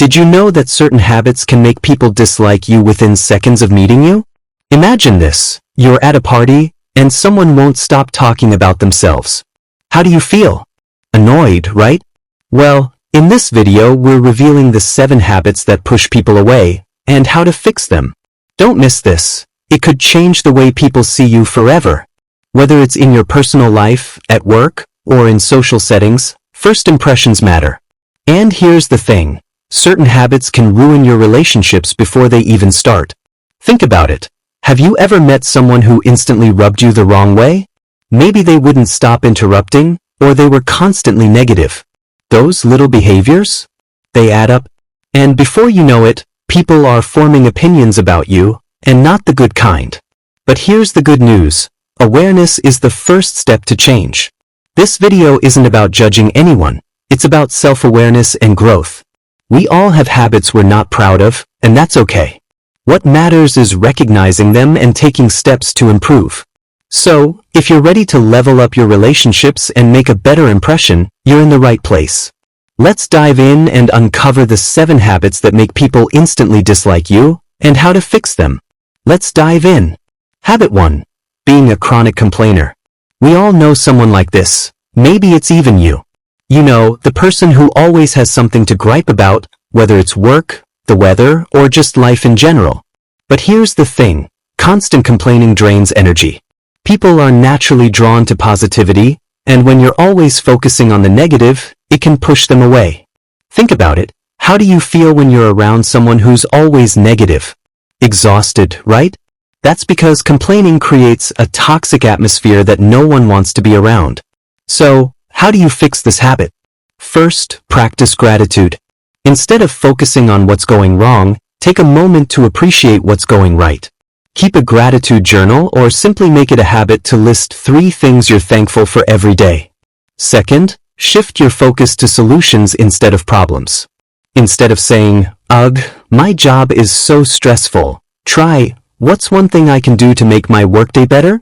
Did you know that certain habits can make people dislike you within seconds of meeting you? Imagine this. You're at a party, and someone won't stop talking about themselves. How do you feel? Annoyed, right? Well, in this video we're revealing the 7 habits that push people away, and how to fix them. Don't miss this. It could change the way people see you forever. Whether it's in your personal life, at work, or in social settings, first impressions matter. And here's the thing. Certain habits can ruin your relationships before they even start. Think about it. Have you ever met someone who instantly rubbed you the wrong way? Maybe they wouldn't stop interrupting, or they were constantly negative. Those little behaviors? They add up. And before you know it, people are forming opinions about you, and not the good kind. But here's the good news. Awareness is the first step to change. This video isn't about judging anyone. It's about self-awareness and growth. We all have habits we're not proud of, and that's okay. What matters is recognizing them and taking steps to improve. So, if you're ready to level up your relationships and make a better impression, you're in the right place. Let's dive in and uncover the 7 habits that make people instantly dislike you, and how to fix them. Let's dive in. Habit 1. Being a chronic complainer. We all know someone like this. Maybe it's even you. You know, the person who always has something to gripe about, whether it's work, the weather, or just life in general. But here's the thing. Constant complaining drains energy. People are naturally drawn to positivity, and when you're always focusing on the negative, it can push them away. Think about it. How do you feel when you're around someone who's always negative? Exhausted, right? That's because complaining creates a toxic atmosphere that no one wants to be around. So, how do you fix this habit? First, practice gratitude. Instead of focusing on what's going wrong, take a moment to appreciate what's going right. Keep a gratitude journal or simply make it a habit to list 3 things you're thankful for every day. Second, shift your focus to solutions instead of problems. Instead of saying, "Ugh, my job is so stressful," try, "What's one thing I can do to make my workday better?"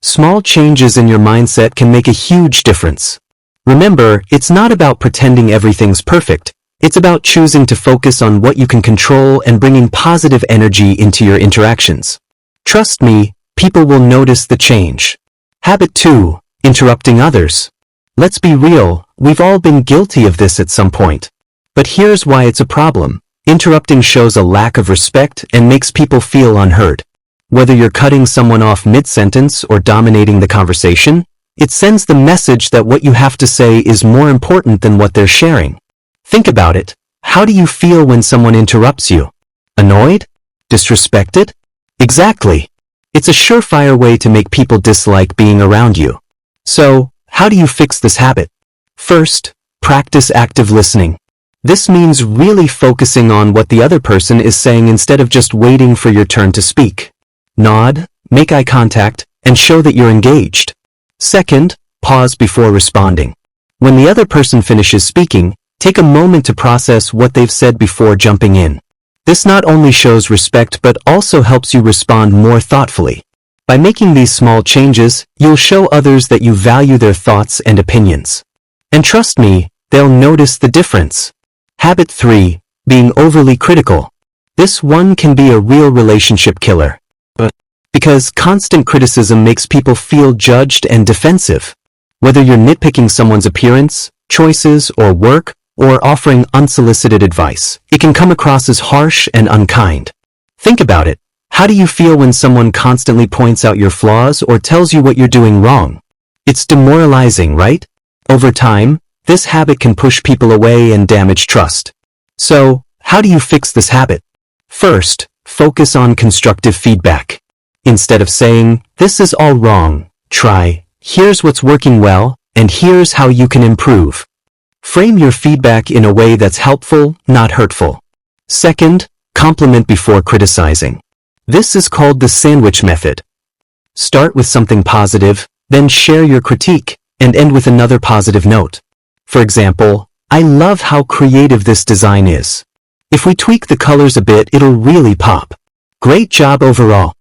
Small changes in your mindset can make a huge difference. Remember, it's not about pretending everything's perfect. It's about choosing to focus on what you can control and bringing positive energy into your interactions. Trust me, people will notice the change. Habit 2. Interrupting others. Let's be real, we've all been guilty of this at some point. But here's why it's a problem. Interrupting shows a lack of respect and makes people feel unheard. Whether you're cutting someone off mid-sentence or dominating the conversation, it sends the message that what you have to say is more important than what they're sharing. Think about it. How do you feel when someone interrupts you? Annoyed? Disrespected? Exactly. It's a surefire way to make people dislike being around you. So, how do you fix this habit? First, practice active listening. This means really focusing on what the other person is saying instead of just waiting for your turn to speak. Nod, make eye contact, and show that you're engaged. Second, pause before responding. When the other person finishes speaking, take a moment to process what they've said before jumping in. This not only shows respect but also helps you respond more thoughtfully. By making these small changes, you'll show others that you value their thoughts and opinions. And trust me, they'll notice the difference. Habit 3. Being overly critical. This one can be a real relationship killer. Because constant criticism makes people feel judged and defensive. Whether you're nitpicking someone's appearance, choices, or work, or offering unsolicited advice, it can come across as harsh and unkind. Think about it. How do you feel when someone constantly points out your flaws or tells you what you're doing wrong? It's demoralizing, right? Over time, this habit can push people away and damage trust. So, how do you fix this habit? First, focus on constructive feedback. Instead of saying, "This is all wrong," try, "Here's what's working well, and here's how you can improve." Frame your feedback in a way that's helpful, not hurtful. Second, compliment before criticizing. This is called the sandwich method. Start with something positive, then share your critique, and end with another positive note. For example, "I love how creative this design is. If we tweak the colors a bit, it'll really pop. Great job overall."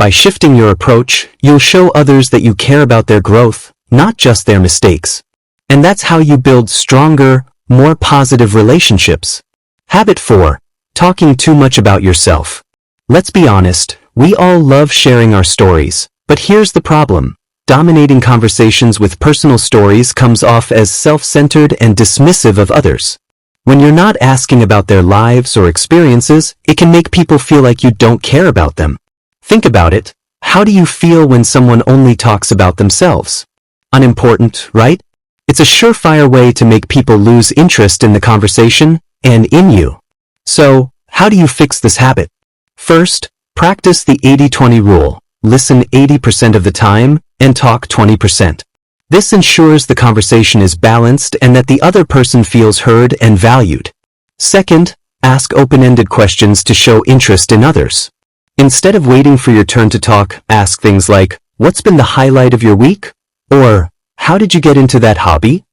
By shifting your approach, you'll show others that you care about their growth, not just their mistakes. And that's how you build stronger, more positive relationships. Habit 4. Talking too much about yourself. Let's be honest, we all love sharing our stories, but here's the problem. Dominating conversations with personal stories comes off as self-centered and dismissive of others. When you're not asking about their lives or experiences, it can make people feel like you don't care about them. Think about it. How do you feel when someone only talks about themselves? Unimportant, right? It's a surefire way to make people lose interest in the conversation and in you. So, how do you fix this habit? First, practice the 80-20 rule. Listen 80% of the time and talk 20%. This ensures the conversation is balanced and that the other person feels heard and valued. Second, ask open-ended questions to show interest in others. Instead of waiting for your turn to talk, ask things like, "What's been the highlight of your week?" Or, "How did you get into that hobby?"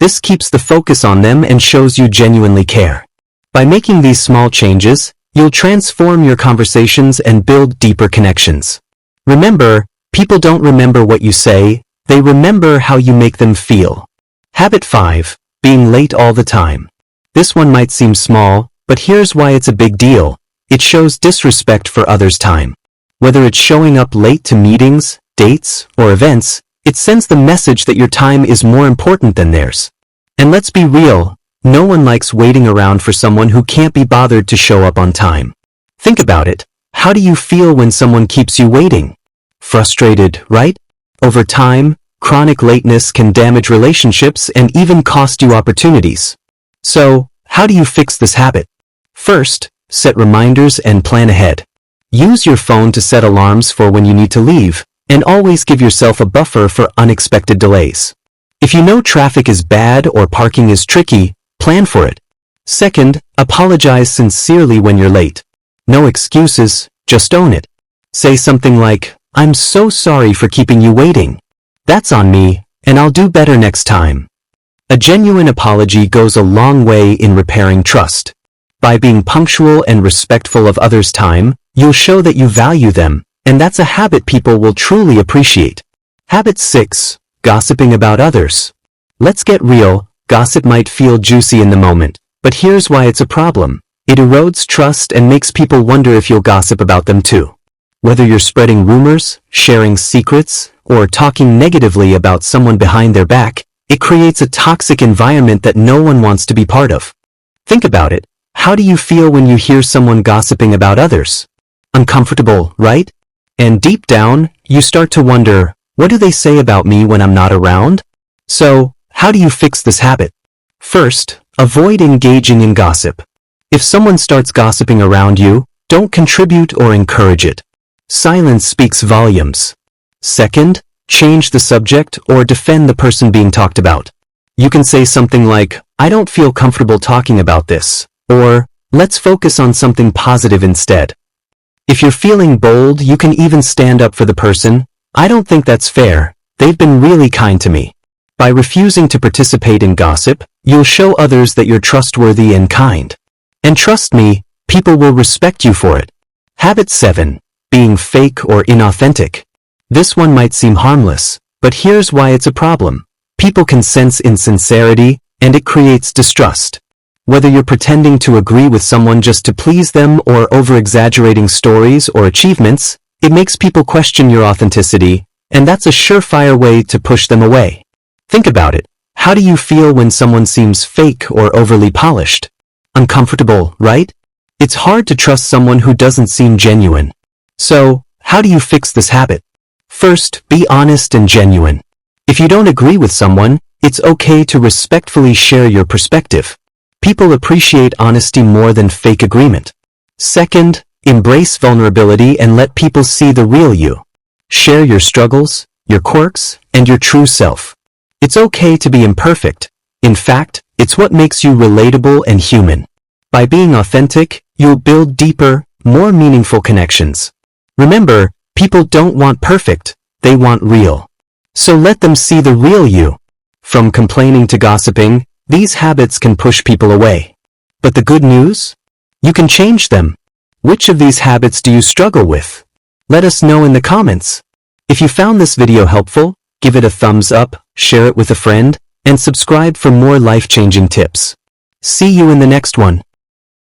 This keeps the focus on them and shows you genuinely care. By making these small changes, you'll transform your conversations and build deeper connections. Remember, people don't remember what you say, they remember how you make them feel. Habit 5. Being late all the time. This one might seem small, but here's why it's a big deal. It shows disrespect for others' time. Whether it's showing up late to meetings, dates, or events, it sends the message that your time is more important than theirs. And let's be real, no one likes waiting around for someone who can't be bothered to show up on time. Think about it. How do you feel when someone keeps you waiting? Frustrated, right? Over time, chronic lateness can damage relationships and even cost you opportunities. So, how do you fix this habit? First, set reminders and plan ahead. Use your phone to set alarms for when you need to leave, and always give yourself a buffer for unexpected delays. If you know traffic is bad or parking is tricky, plan for it. Second, apologize sincerely when you're late. No excuses, just own it. Say something like, "I'm so sorry for keeping you waiting. That's on me, and I'll do better next time." A genuine apology goes a long way in repairing trust. By being punctual and respectful of others' time, you'll show that you value them, and that's a habit people will truly appreciate. Habit 6. Gossiping about others. Let's get real, gossip might feel juicy in the moment, but here's why it's a problem. It erodes trust and makes people wonder if you'll gossip about them too. Whether you're spreading rumors, sharing secrets, or talking negatively about someone behind their back, it creates a toxic environment that no one wants to be part of. Think about it. How do you feel when you hear someone gossiping about others? Uncomfortable, right? And deep down, you start to wonder, what do they say about me when I'm not around? So, how do you fix this habit? First, avoid engaging in gossip. If someone starts gossiping around you, don't contribute or encourage it. Silence speaks volumes. Second, change the subject or defend the person being talked about. You can say something like, "I don't feel comfortable talking about this," or, "Let's focus on something positive instead." If you're feeling bold, you can even stand up for the person. "I don't think that's fair. They've been really kind to me." By refusing to participate in gossip, you'll show others that you're trustworthy and kind. And trust me, people will respect you for it. Habit 7. Being fake or inauthentic. This one might seem harmless, but here's why it's a problem. People can sense insincerity, and it creates distrust. Whether you're pretending to agree with someone just to please them or over-exaggerating stories or achievements, it makes people question your authenticity, and that's a surefire way to push them away. Think about it. How do you feel when someone seems fake or overly polished? Uncomfortable, right? It's hard to trust someone who doesn't seem genuine. So, how do you fix this habit? First, be honest and genuine. If you don't agree with someone, it's okay to respectfully share your perspective. People appreciate honesty more than fake agreement. Second, embrace vulnerability and let people see the real you. Share your struggles, your quirks, and your true self. It's okay to be imperfect. In fact, it's what makes you relatable and human. By being authentic, you'll build deeper, more meaningful connections. Remember, people don't want perfect, they want real. So let them see the real you. From complaining to gossiping, these habits can push people away. But the good news? You can change them. Which of these habits do you struggle with? Let us know in the comments. If you found this video helpful, give it a thumbs up, share it with a friend, and subscribe for more life-changing tips. See you in the next one.